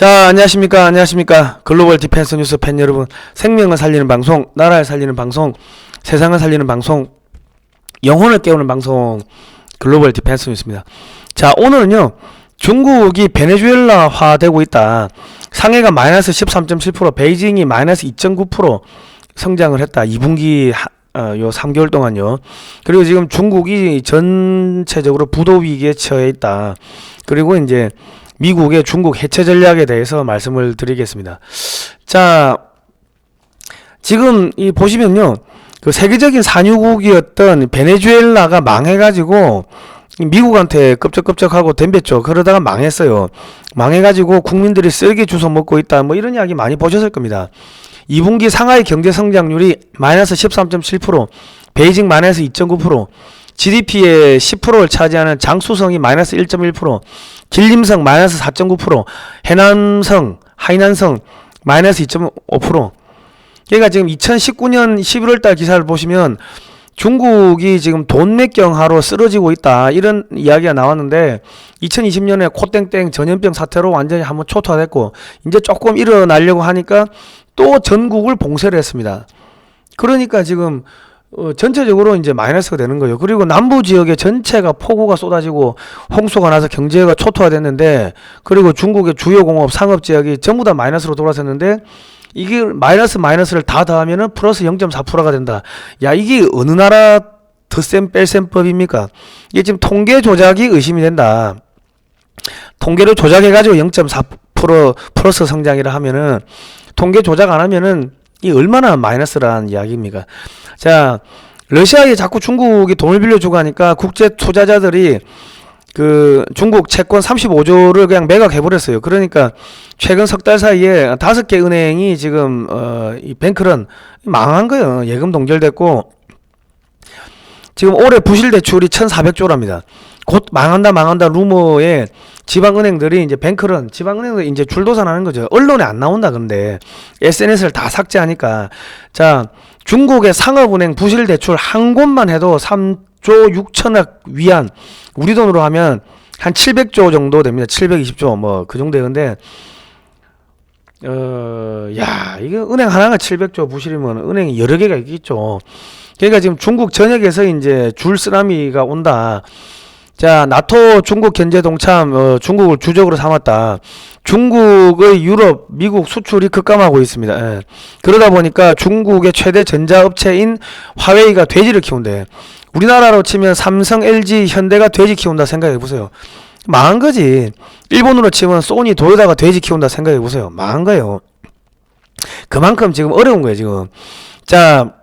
자, 안녕하십니까. 글로벌 디펜스 뉴스 팬 여러분. 생명을 살리는 방송, 나라를 살리는 방송, 세상을 살리는 방송, 영혼을 깨우는 방송, 글로벌 디펜스 뉴스입니다. 자, 오늘은요, 중국이 베네수엘라화 되고 있다. 상해가 마이너스 13.7%, 베이징이 마이너스 2.9% 성장을 했다. 2분기 요 3개월 동안요. 그리고 지금 중국이 전체적으로 부도 위기에 처해 있다. 그리고 이제 미국의 중국 해체 전략에 대해서 말씀을 드리겠습니다. 자, 지금 이 보시면요, 그 세계적인 산유국이었던 베네수엘라가 망해가지고 미국한테 껍적껍적하고 덤볐죠. 그러다가 망했어요. 망해가지고 국민들이 쓰레기 주워 먹고 있다. 뭐 이런 이야기 많이 보셨을 겁니다. 2분기 상하이 경제 성장률이 마이너스 13.7%, 베이징 마이너스 2.9%, GDP의 10%를 차지하는 장수성이 마이너스 1.1%, 길림성 마이너스 4.9%, 해남성, 하이난성 마이너스 2.5%. 그러니까 지금 2019년 11월달 기사를 보시면 중국이 지금 돈맥경화로 쓰러지고 있다, 이런 이야기가 나왔는데 2020년에 코땡땡 전염병 사태로 완전히 한번 초토화됐고 이제 조금 일어나려고 하니까 또 전국을 봉쇄를 했습니다. 그러니까 지금 전체적으로 이제 마이너스가 되는 거예요. 그리고 남부 지역의 전체가 폭우가 쏟아지고 홍수가 나서 경제가 초토화됐는데, 그리고 중국의 주요 공업 상업 지역이 전부 다 마이너스로 돌아섰는데, 이게 마이너스를 다 더하면은 플러스 0.4%가 된다. 야, 이게 어느 나라 덧셈 뺄셈법입니까? 이게 지금 통계 조작이 의심이 된다. 통계를 조작해가지고 0.4% 플러스 성장이라 하면은, 통계 조작 안 하면은 이 얼마나 마이너스라는 이야기입니까? 자, 러시아에 자꾸 중국이 돈을 빌려주고 하니까 국제 투자자들이 그 중국 채권 35조를 그냥 매각해버렸어요. 그러니까 최근 석 달 사이에 5개 은행이 지금 이 뱅크런 망한 거예요. 예금 동결됐고 지금 올해 부실 대출이 1,400조랍니다. 곧 망한다 루머에 지방은행들이 이제 뱅크런, 지방은행들이 이제 줄도산하는 거죠. 언론에 안 나온다. 근데 SNS를 다 삭제하니까. 자, 중국의 상업은행 부실 대출 한 곳만 해도 3조 6천억 위안, 우리 돈으로 하면 한 700조 정도 됩니다. 720조 뭐 그 정도 되는데, 야, 이거 은행 하나가 700조 부실이면 은행이 여러 개가 있겠죠. 그러니까 지금 중국 전역에서 이제 줄 쓰나미가 온다. 자, 나토 중국 견제 동참, 중국을 주적으로 삼았다. 중국의 유럽, 미국 수출이 급감하고 있습니다. 예. 그러다 보니까 중국의 최대 전자업체인 화웨이가 돼지를 키운대. 우리나라로 치면 삼성, LG, 현대가 돼지 키운다 생각해보세요. 망한 거지. 일본으로 치면 소니, 도요타가 돼지 키운다 생각해보세요. 망한 거예요. 그만큼 지금 어려운 거예요, 지금. 자,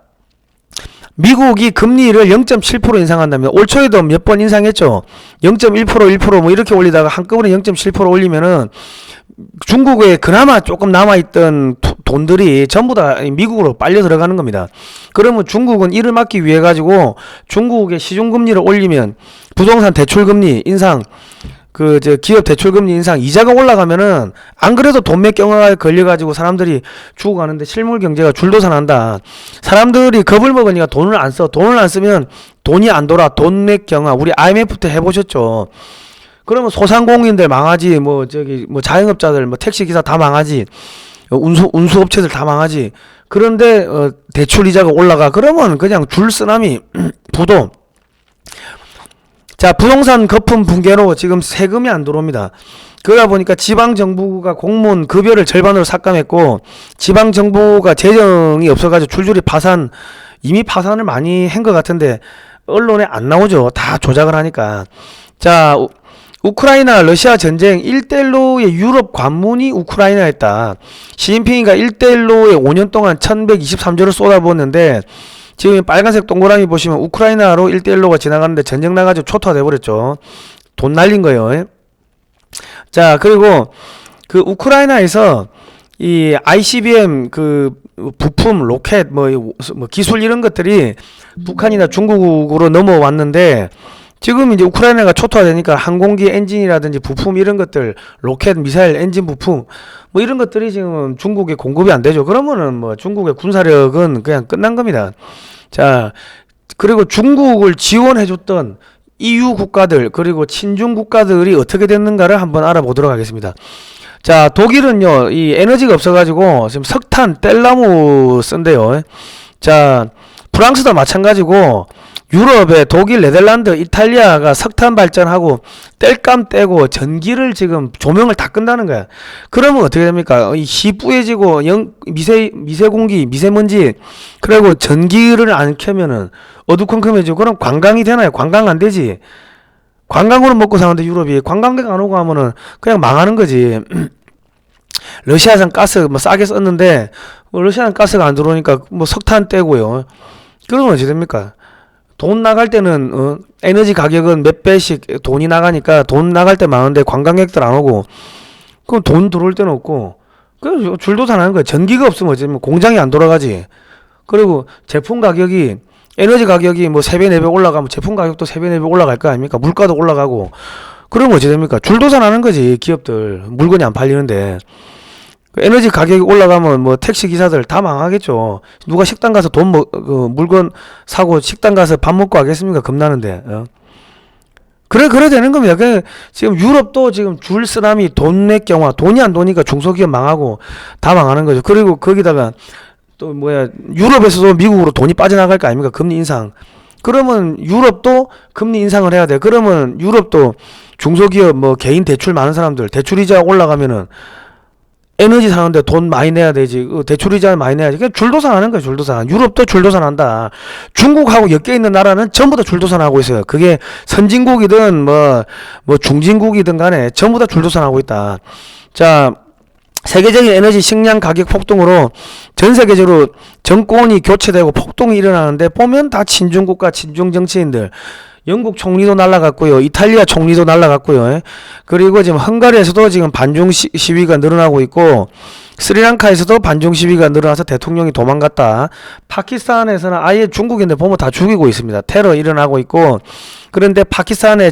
미국이 금리를 0.7% 인상한다면, 올 초에도 몇 번 인상했죠. 0.1%, 1% 뭐 이렇게 올리다가 한꺼번에 0.7% 올리면은 중국에 그나마 조금 남아있던 돈들이 전부 다 미국으로 빨려 들어가는 겁니다. 그러면 중국은 이를 막기 위해 가지고 중국의 시중금리를 올리면, 부동산 대출금리 인상, 기업 대출금리 인상, 이자가 올라가면은 안 그래도 돈맥경화에 걸려가지고 사람들이 죽어가는데 실물 경제가 줄도산한다. 사람들이 겁을 먹으니까 돈을 안 써. 돈을 안 쓰면 돈이 안 돌아. 돈맥경화. 우리 IMF 때 해보셨죠. 그러면 소상공인들 망하지, 뭐 자영업자들, 뭐 택시기사 다 망하지, 운수업체들 다 망하지. 그런데 대출 이자가 올라가. 그러면 그냥 줄 쓰나미, 부도. 자, 부동산 거품 붕괴로 지금 세금이 안 들어옵니다. 그러다 보니까 지방정부가 공무원 급여를 절반으로 삭감했고, 지방정부가 재정이 없어가지고 줄줄이 이미 파산을 많이 한 것 같은데 언론에 안 나오죠. 다 조작을 하니까. 자, 우크라이나 러시아 전쟁 1대1로의 유럽 관문이 우크라이나였다. 시진핑이가 1대1로에 5년 동안 1123조를 쏟아부었는데, 지금 빨간색 동그라미 보시면 우크라이나로 1대1로가 지나가는데 전쟁 나가지고 초토화 돼버렸죠. 돈 날린 거예요. 자, 그리고 그 우크라이나에서 이 ICBM 그 부품, 로켓, 뭐 기술 이런 것들이 북한이나 중국으로 넘어왔는데, 지금 이제 우크라이나가 초토화되니까 항공기 엔진이라든지 부품 이런 것들, 로켓, 미사일, 엔진 부품 뭐 이런 것들이 지금 중국에 공급이 안 되죠. 그러면은 뭐 중국의 군사력은 그냥 끝난 겁니다. 자, 그리고 중국을 지원해줬던 EU 국가들, 그리고 친중 국가들이 어떻게 됐는가를 한번 알아보도록 하겠습니다. 자, 독일은요, 이 에너지가 없어가지고 지금 석탄, 뗄나무 쓴대요. 자, 프랑스도 마찬가지고 유럽에 독일, 네덜란드, 이탈리아가 석탄 발전하고 뗄감 떼고 전기를 지금 조명을 다 끈다는 거야. 그러면 어떻게 됩니까? 이 희뿌해지고 미세공기, 미세먼지, 그리고 전기를 안 켜면은 어두컴컴해지고 그럼 관광이 되나요? 관광 안 되지. 관광으로 먹고 사는데 유럽이 관광객 안 오고 하면은 그냥 망하는 거지. 러시아산 가스 뭐 싸게 썼는데 뭐 러시아산 가스가 안 들어오니까 뭐 석탄 떼고요. 그러면 어찌 됩니까? 돈 나갈 때는 에너지 가격은 몇 배씩 돈이 나가니까 돈 나갈 때 많은데 관광객들 안 오고 그럼 돈 들어올 때는 없고 그 줄도산하는 거야. 전기가 없으면 어찌 뭐 공장이 안 돌아가지. 그리고 제품 가격이 에너지 가격이 뭐 3배 4배 올라가면 제품 가격도 3배 4배 올라갈 거 아닙니까? 물가도 올라가고 그러면 어찌 됩니까? 줄도산하는 거지. 기업들 물건이 안 팔리는데 에너지 가격이 올라가면 뭐 택시 기사들 다 망하겠죠. 누가 식당 가서 물건 사고 식당 가서 밥 먹고 하겠습니까? 겁나는데. 그래 되는 겁니다. 지금 유럽도 지금 줄 쓰나미 돈 낼 경우 돈이 안 도니까 중소기업 망하고 다 망하는 거죠. 그리고 거기다가 또 유럽에서도 미국으로 돈이 빠져나갈 거 아닙니까? 금리 인상. 그러면 유럽도 금리 인상을 해야 돼. 그러면 유럽도 중소기업 뭐 개인 대출 많은 사람들 대출이자 올라가면은 에너지 사는데 돈 많이 내야 되지. 대출이자 많이 내야지. 그냥 줄도산 하는 거야, 줄도산. 유럽도 줄도산 한다. 중국하고 엮여 있는 나라는 전부 다 줄도산 하고 있어요. 그게 선진국이든 뭐 중진국이든 간에 전부 다 줄도산 하고 있다. 자, 세계적인 에너지 식량 가격 폭등으로 전 세계적으로 정권이 교체되고 폭동이 일어나는데 보면 다 친중국가, 친중 정치인들. 영국 총리도 날라갔고요. 이탈리아 총리도 날라갔고요. 그리고 지금 헝가리에서도 지금 반중 시위가 늘어나고 있고 스리랑카에서도 반중 시위가 늘어나서 대통령이 도망갔다. 파키스탄에서는 아예 중국인들 보면 다 죽이고 있습니다. 테러 일어나고 있고 그런데 파키스탄에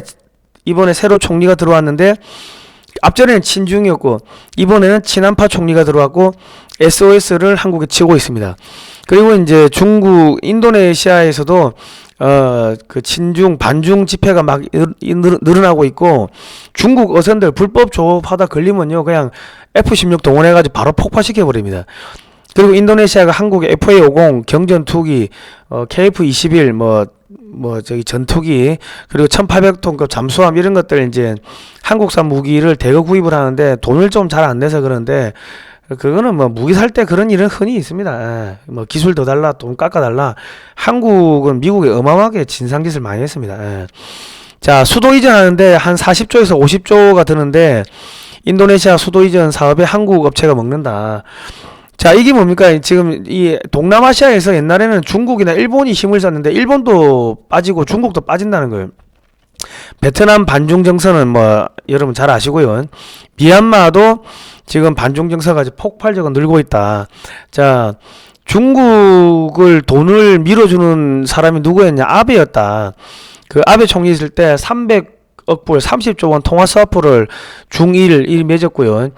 이번에 새로 총리가 들어왔는데 앞전에는 친중이었고 이번에는 친한파 총리가 들어왔고 SOS를 한국에 치고 있습니다. 그리고 이제 중국, 인도네시아에서도 그 친중, 반중 집회가 막 늘어나고 있고 중국 어선들 불법 조업하다 걸리면요 그냥 F-16 동원해가지고 바로 폭파시켜버립니다. 그리고 인도네시아가 한국에 FA-50 경전투기, KF-21 저기 전투기 그리고 1800톤급 잠수함 이런 것들 이제 한국산 무기를 대거 구입을 하는데 돈을 좀 잘 안 내서 그런데 그거는 뭐 무기 살 때 그런 일은 흔히 있습니다. 뭐 기술 더 달라, 돈 깎아 달라. 한국은 미국에 어마어마하게 진상짓을 많이 했습니다. 자, 수도 이전하는데 한 40조에서 50조가 드는데 인도네시아 수도 이전 사업에 한국 업체가 먹는다. 자, 이게 뭡니까? 지금 이 동남아시아에서 옛날에는 중국이나 일본이 힘을 썼는데 일본도 빠지고 중국도 빠진다는 거예요. 베트남 반중 정서는 뭐 여러분 잘 아시고요. 미얀마도 지금 반중 정서가 폭발적으로 늘고 있다. 자, 중국을 돈을 밀어주는 사람이 누구였냐? 아베였다. 그 아베 총리 있을 때 300억 불, 30조 원 통화 스와프를 중1이 맺었고요.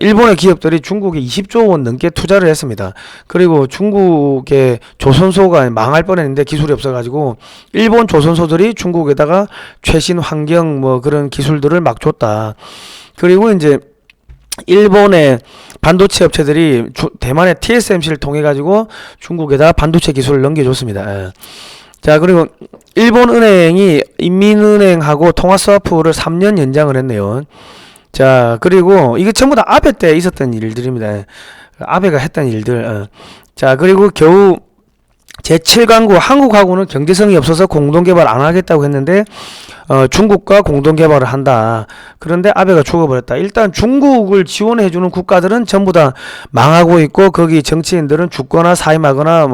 일본의 기업들이 중국에 20조 원 넘게 투자를 했습니다. 그리고 중국의 조선소가 망할 뻔했는데 기술이 없어가지고 일본 조선소들이 중국에다가 최신 환경 그런 기술들을 막 줬다. 그리고 이제 일본의 반도체 업체들이 대만의 TSMC를 통해 가지고 중국에다 반도체 기술을 넘겨줬습니다. 자, 그리고 일본 은행이 인민은행하고 통화 스와프를 3년 연장을 했네요. 자, 그리고 이게 전부 다 아베 때 있었던 일들입니다. 아베가 했던 일들. 자, 그리고 겨우 제7강국 한국하고는 경제성이 없어서 공동개발 안 하겠다고 했는데 중국과 공동개발을 한다. 그런데 아베가 죽어버렸다. 일단 중국을 지원해주는 국가들은 전부 다 망하고 있고 거기 정치인들은 죽거나 사임하거나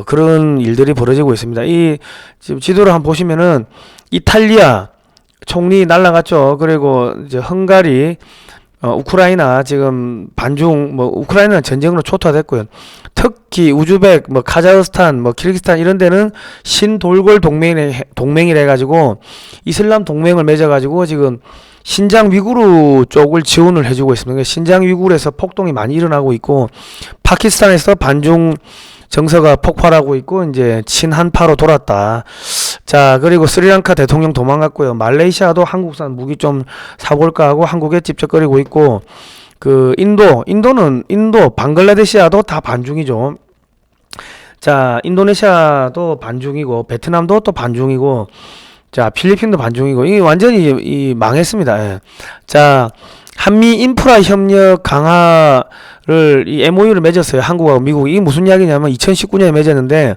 그런 일들이 벌어지고 있습니다. 이 지금 지도를 한번 보시면은 이탈리아 총리 날라갔죠. 그리고 이제 헝가리, 우크라이나 지금 반중 우크라이나는 전쟁으로 초토화됐고요. 터키, 우즈벡, 카자흐스탄, 키르기스탄 이런 데는 신돌골 동맹이라 해가지고 이슬람 동맹을 맺어가지고 지금 신장 위구르 쪽을 지원을 해주고 있습니다. 신장 위구르에서 폭동이 많이 일어나고 있고 파키스탄에서 반중 정서가 폭발하고 있고 이제 친한파로 돌았다. 자, 그리고 스리랑카 대통령 도망갔고요. 말레이시아도 한국산 무기 좀 사볼까 하고 한국에 집적거리고 있고, 그 인도 방글라데시아도 다 반중이죠. 자, 인도네시아도 반중이고 베트남도 또 반중이고, 자, 필리핀도 반중이고, 이게 완전히 망했습니다. 예. 자, 한미 인프라 협력 강화를 이 MOU를 맺었어요. 한국하고 미국이. 이게 무슨 이야기냐면 2019년에 맺었는데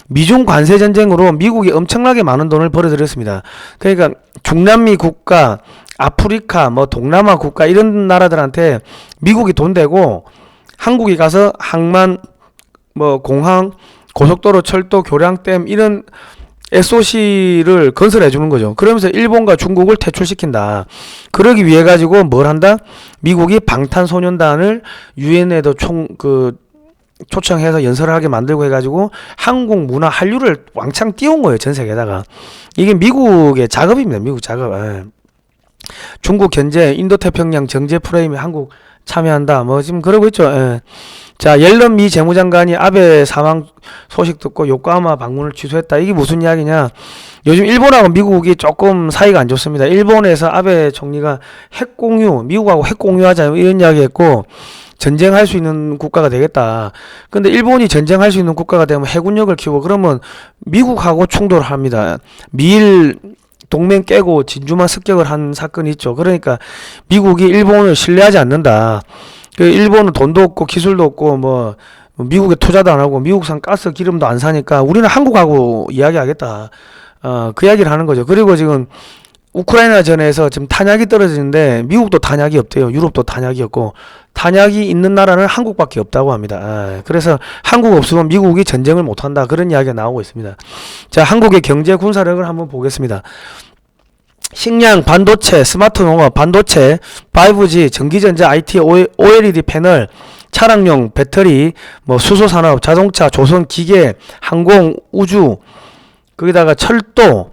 미중 관세 전쟁으로 미국이 엄청나게 많은 돈을 벌어들였습니다. 그러니까 중남미 국가, 아프리카, 뭐 동남아 국가 이런 나라들한테 미국이 돈 대고 한국이 가서 항만, 뭐 공항, 고속도로, 철도, 교량댐 이런 SOC를 건설해 주는 거죠. 그러면서 일본과 중국을 퇴출시킨다. 그러기 위해 가지고 뭘 한다? 미국이 방탄소년단을 유엔에도 초청해서 연설을 하게 만들고 해가지고 한국 문화 한류를 왕창 띄운 거예요. 전 세계에다가. 이게 미국의 작업입니다. 미국 작업. 예. 중국 견제, 인도태평양 정제 프레임에 한국 참여한다. 뭐 지금 그러고 있죠. 예. 자, 옐런 미 재무장관이 아베 사망 소식 듣고 요코하마 방문을 취소했다. 이게 무슨 이야기냐? 요즘 일본하고 미국이 조금 사이가 안 좋습니다. 일본에서 아베 총리가 핵 공유, 미국하고 핵 공유하자 이런 이야기했고 전쟁할 수 있는 국가가 되겠다. 근데 일본이 전쟁할 수 있는 국가가 되면 해군력을 키우고 그러면 미국하고 충돌을 합니다. 미일 동맹 깨고 진주만 습격을 한 사건이 있죠. 그러니까 미국이 일본을 신뢰하지 않는다. 그 일본은 돈도 없고 기술도 없고 뭐 미국에 투자도 안 하고 미국산 가스 기름도 안 사니까 우리는 한국하고 이야기하겠다. 그 이야기를 하는 거죠. 그리고 지금 우크라이나 전에서 지금 탄약이 떨어지는데 미국도 탄약이 없대요. 유럽도 탄약이 없고 탄약이 있는 나라는 한국밖에 없다고 합니다. 그래서 한국 없으면 미국이 전쟁을 못한다. 그런 이야기가 나오고 있습니다. 자, 한국의 경제 군사력을 한번 보겠습니다. 식량, 반도체, 스마트 농업, 반도체, 5G, 전기전자, IT, OLED 패널, 차량용 배터리, 뭐 수소산업, 자동차, 조선, 기계, 항공, 우주, 거기다가 철도,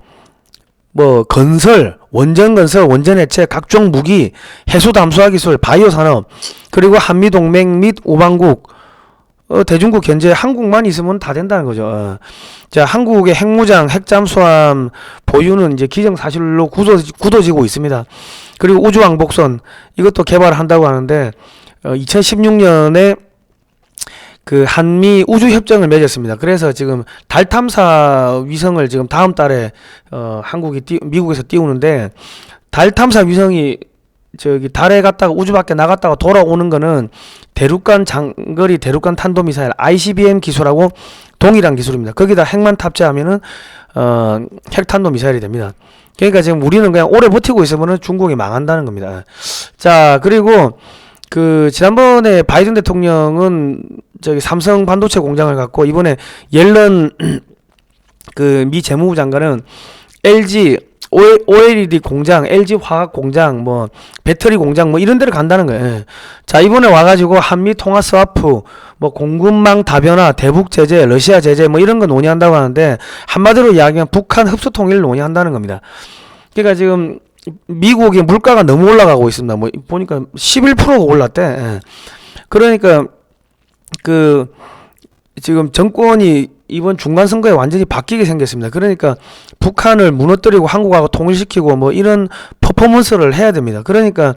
뭐 건설, 원전건설, 원전해체, 각종 무기, 해수담수화기술, 바이오산업, 그리고 한미동맹 및 우방국, 대중국 견제 한국만 있으면 다 된다는 거죠. 자, 한국의 핵무장, 핵잠수함 보유는 이제 기정사실로 굳어지고 있습니다. 그리고 우주왕복선 이것도 개발을 한다고 하는데 2016년에 그 한미 우주 협정을 맺었습니다. 그래서 지금 달 탐사 위성을 지금 다음 달에 미국에서 띄우는데 달 탐사 위성이 저기 달에 갔다가 우주 밖에 나갔다가 돌아오는 거는 대륙간 장거리 대륙간 탄도미사일 ICBM 기술하고 동일한 기술입니다. 거기다 핵만 탑재하면은 핵탄도미사일이 됩니다. 그러니까 지금 우리는 그냥 오래 버티고 있으면은 중국이 망한다는 겁니다. 자, 그리고 그 지난번에 바이든 대통령은 저기 삼성 반도체 공장을 갖고 이번에 옐런 그 미 재무부 장관은 LG OLED 공장, LG 화학 공장, 뭐 배터리 공장 뭐 이런 데를 간다는 거예요. 자, 이번에 와가지고 한미 통화 스와프, 뭐 공급망 다변화, 대북 제재, 러시아 제재 뭐 이런 거 논의한다고 하는데 한마디로 이야기하면 북한 흡수 통일을 논의한다는 겁니다. 그러니까 지금 미국의 물가가 너무 올라가고 있습니다. 뭐 보니까 11%가 올랐대. 그러니까 그 지금 정권이 이번 중간선거에 완전히 바뀌게 생겼습니다. 그러니까 북한을 무너뜨리고 한국하고 통일시키고 뭐 이런 퍼포먼스를 해야 됩니다. 그러니까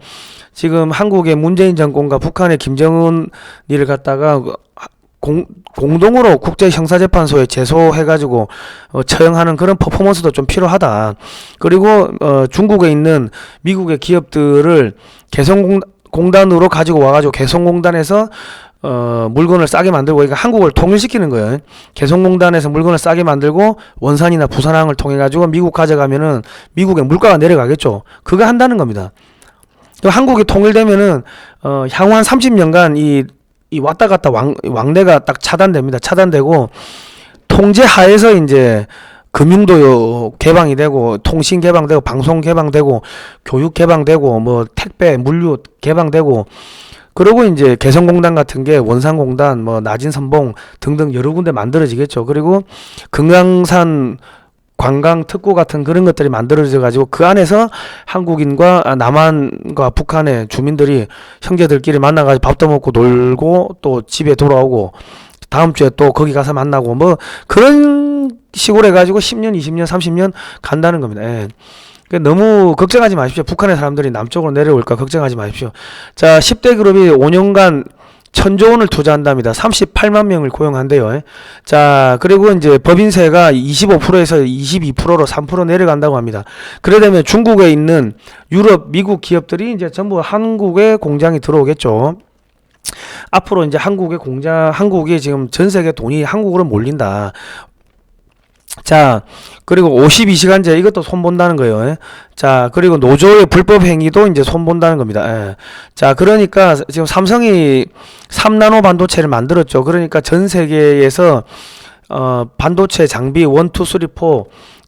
지금 한국의 문재인 정권과 북한의 김정은이를 갖다가 공동으로 국제형사재판소에 제소해가지고 처형하는 그런 퍼포먼스도 좀 필요하다. 그리고 중국에 있는 미국의 기업들을 개성공단으로 가지고 와가지고 개성공단에서 물건을 싸게 만들고, 그러니까 한국을 통일시키는 거예요. 개성공단에서 물건을 싸게 만들고 원산이나 부산항을 통해 가지고 미국 가져가면은 미국의 물가가 내려가겠죠. 그거 한다는 겁니다. 한국이 통일되면은 향후 한 30년간 이 왔다 갔다 왕래가 딱 차단됩니다. 차단되고 통제 하에서 이제 금융도 개방이 되고 통신 개방되고 방송 개방되고 교육 개방되고 뭐 택배 물류 개방되고, 그리고 이제 개성공단 같은 게 원산공단, 뭐 나진선봉 등등 여러 군데 만들어지겠죠. 그리고 금강산 관광 특구 같은 그런 것들이 만들어져 가지고 그 안에서 한국인과 남한과 북한의 주민들이 형제들끼리 만나 가지고 밥도 먹고 놀고 또 집에 돌아오고 다음 주에 또 거기 가서 만나고 뭐 그런 식으로 해가지고 10년, 20년, 30년 간다는 겁니다. 예. 그러니까 너무 걱정하지 마십시오. 북한의 사람들이 남쪽으로 내려올까 걱정하지 마십시오. 자, 10대 그룹이 5년간 1,000조 원을 투자한답니다. 38만 명을 고용한대요. 자, 그리고 이제 법인세가 25%에서 22%로 3% 내려간다고 합니다. 그래 되면 중국에 있는 유럽, 미국 기업들이 이제 전부 한국에 공장이 들어오겠죠. 앞으로 이제 한국이 지금 전 세계 돈이 한국으로 몰린다. 자, 그리고 52시간제 이것도 손본다는 거예요. 자, 그리고 노조의 불법 행위도 이제 손본다는 겁니다. 예. 자, 그러니까 지금 삼성이 3나노 반도체를 만들었죠. 그러니까 전 세계에서 반도체 장비 1, 2, 3, 4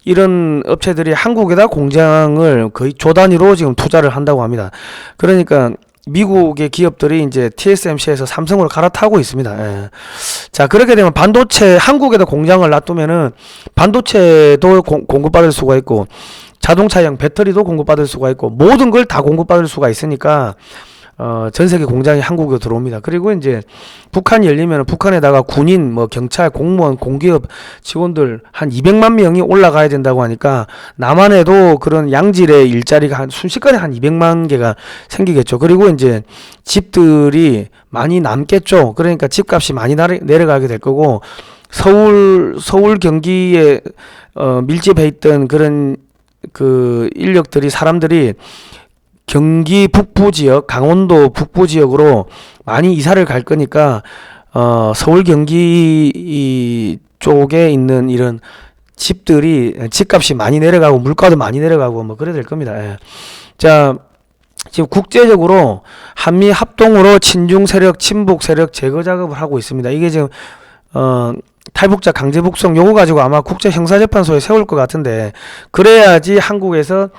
이런 업체들이 한국에다 공장을 거의 조 단위로 지금 투자를 한다고 합니다. 그러니까 미국의 기업들이 이제 TSMC에서 삼성으로 갈아타고 있습니다. 예. 자, 그렇게 되면 반도체 한국에다 공장을 놔두면은 반도체도 공급받을 수가 있고 자동차용 배터리도 공급받을 수가 있고 모든 걸 다 공급받을 수가 있으니까 전 세계 공장이 한국으로 들어옵니다. 그리고 이제 북한이 열리면 북한에다가 군인, 뭐 경찰, 공무원, 공기업 직원들 한 200만 명이 올라가야 된다고 하니까 남한에도 그런 양질의 일자리가 순식간에 한 200만 개가 생기겠죠. 그리고 이제 집들이 많이 남겠죠. 그러니까 집값이 많이 내려가게 될 거고 서울 경기에 밀집해 있던 그런 그 인력들이 사람들이 경기 북부 지역, 강원도 북부 지역으로 많이 이사를 갈 거니까 서울 경기 쪽에 있는 이런 집들이 집값이 많이 내려가고 물가도 많이 내려가고 뭐 그래 될 겁니다. 예. 자, 지금 국제적으로 한미 합동으로 친중 세력, 친북 세력 제거 작업을 하고 있습니다. 이게 지금 탈북자 강제 북송 요거 가지고 아마 국제 형사재판소에 세울 것 같은데 그래야지 한국에서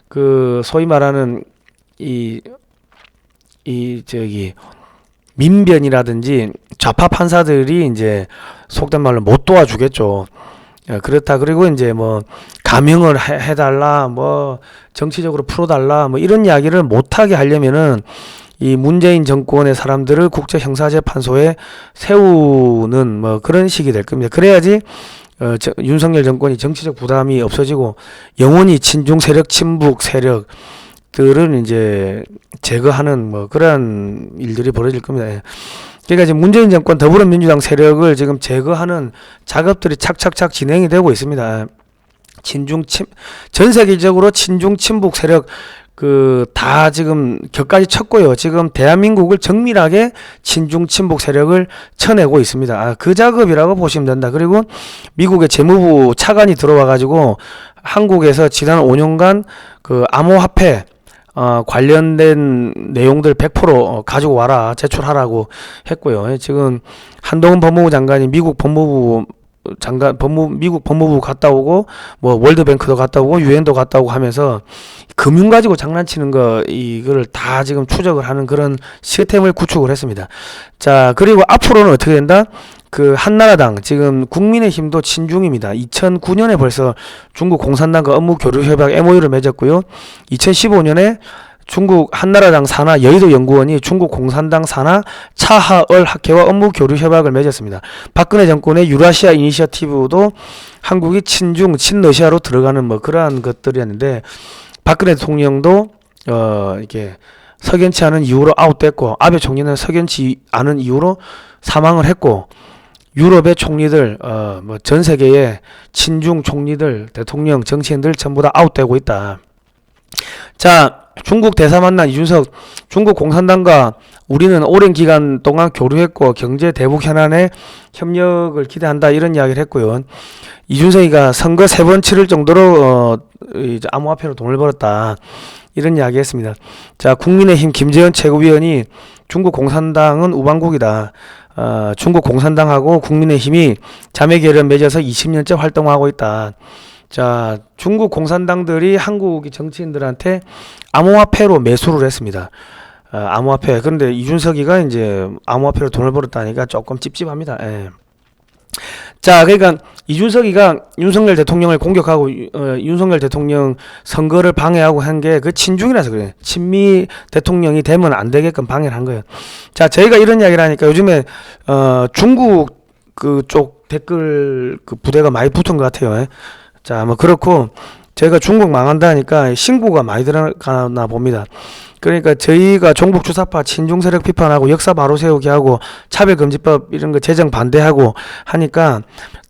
그 소위 말하는 저기 민변이라든지 좌파 판사들이 이제 속된 말로 못 도와주겠죠. 그렇다. 그리고 이제 뭐 감형을 해달라, 뭐 정치적으로 풀어달라, 뭐 이런 이야기를 못하게 하려면은 이 문재인 정권의 사람들을 국제 형사재판소에 세우는 뭐 그런 식이 될 겁니다. 그래야지 윤석열 정권이 정치적 부담이 없어지고 영원히 친중 세력, 친북 세력들은 이제 제거하는 뭐 그런 일들이 벌어질 겁니다. 그러니까 지금 문재인 정권 더불어민주당 세력을 지금 제거하는 작업들이 착착착 진행이 되고 있습니다. 전 세계적으로 친중 친북 세력 다 지금 격까지 쳤고요. 지금 대한민국을 정밀하게 친중 친북 세력을 쳐내고 있습니다. 그 작업이라고 보시면 된다. 그리고 미국의 재무부 차관이 들어와 가지고 한국에서 지난 5년간 그 암호화폐 관련된 내용들 100% 가지고 와라, 제출하라고 했고요. 지금 한동훈 법무부 장관이 미국 법무부 갔다 오고 뭐 월드뱅크도 갔다 오고 유엔도 갔다 오고 하면서 금융 가지고 장난치는 이거를 다 지금 추적을 하는 그런 시스템을 구축을 했습니다. 자, 그리고 앞으로는 어떻게 된다? 그 한나라당 지금 국민의힘도 친중입니다. 2009년에 벌써 중국 공산당과 업무 교류 협약 MOU를 맺었고요. 2015년에 중국 한나라당 산하 여의도 연구원이 중국 공산당 산하 차하얼 학회와 업무 교류 협약을 맺었습니다. 박근혜 정권의 유라시아 이니셔티브도 한국이 친중, 친러시아로 들어가는 뭐 그러한 것들이었는데 박근혜 대통령도 이렇게 석연치 않은 이유로 아웃됐고 아베 총리는 석연치 않은 이유로 사망을 했고 유럽의 총리들 뭐 전 세계의 친중 총리들, 대통령, 정치인들 전부 다 아웃되고 있다. 자, 중국 대사 만난 이준석, 중국 공산당과 우리는 오랜 기간 동안 교류했고 경제 대북 현안에 협력을 기대한다 이런 이야기를 했고요. 이준석이가 선거 3번 치를 정도로 이제 암호화폐로 돈을 벌었다 이런 이야기 했습니다. 자, 국민의힘 김재현 최고위원이 중국 공산당은 우방국이다. 중국 공산당하고 국민의힘이 자매결연 맺어서 20년째 활동하고 있다. 자, 중국 공산당들이 한국의 정치인들한테 암호화폐로 매수를 했습니다. 암호화폐. 그런데 이준석이가 이제 암호화폐로 돈을 벌었다니까 조금 찝찝합니다. 예. 자, 그러니까 이준석이가 윤석열 대통령을 공격하고 윤석열 대통령 선거를 방해하고 한 게 그 친중이라서 그래요. 친미 대통령이 되면 안 되게끔 방해를 한 거예요. 자, 저희가 이런 이야기를 하니까 요즘에 중국 그쪽 댓글 그 부대가 많이 붙은 것 같아요. 예. 자, 뭐 그렇고 저희가 중국 망한다 하니까 신고가 많이 들어가나 봅니다. 그러니까 저희가 종북 주사파 친중 세력 비판하고 역사 바로 세우기 하고 차별금지법 이런 거 제정 반대하고 하니까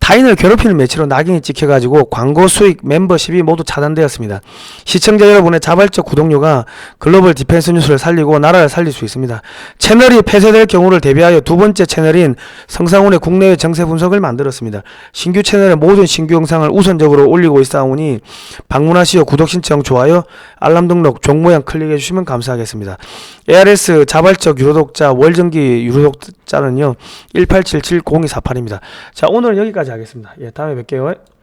타인을 괴롭히는 매체로 낙인이 찍혀가지고 광고 수익 멤버십이 모두 차단되었습니다. 시청자 여러분의 자발적 구독료가 글로벌 디펜스 뉴스를 살리고 나라를 살릴 수 있습니다. 채널이 폐쇄될 경우를 대비하여 두 번째 채널인 성상훈의 국내외 정세 분석을 만들었습니다. 신규 채널의 모든 신규 영상을 우선적으로 올리고 있사오니 방문하시어 구독 신청, 좋아요, 알람 등록, 종 모양 클릭해 주시면 감사하겠습니다. ARS 자발적 유료독자 월정기 유료독자는요 18770248입니다. 자, 오늘은 여기까지 하겠습니다. 예, 다음에 뵐게요.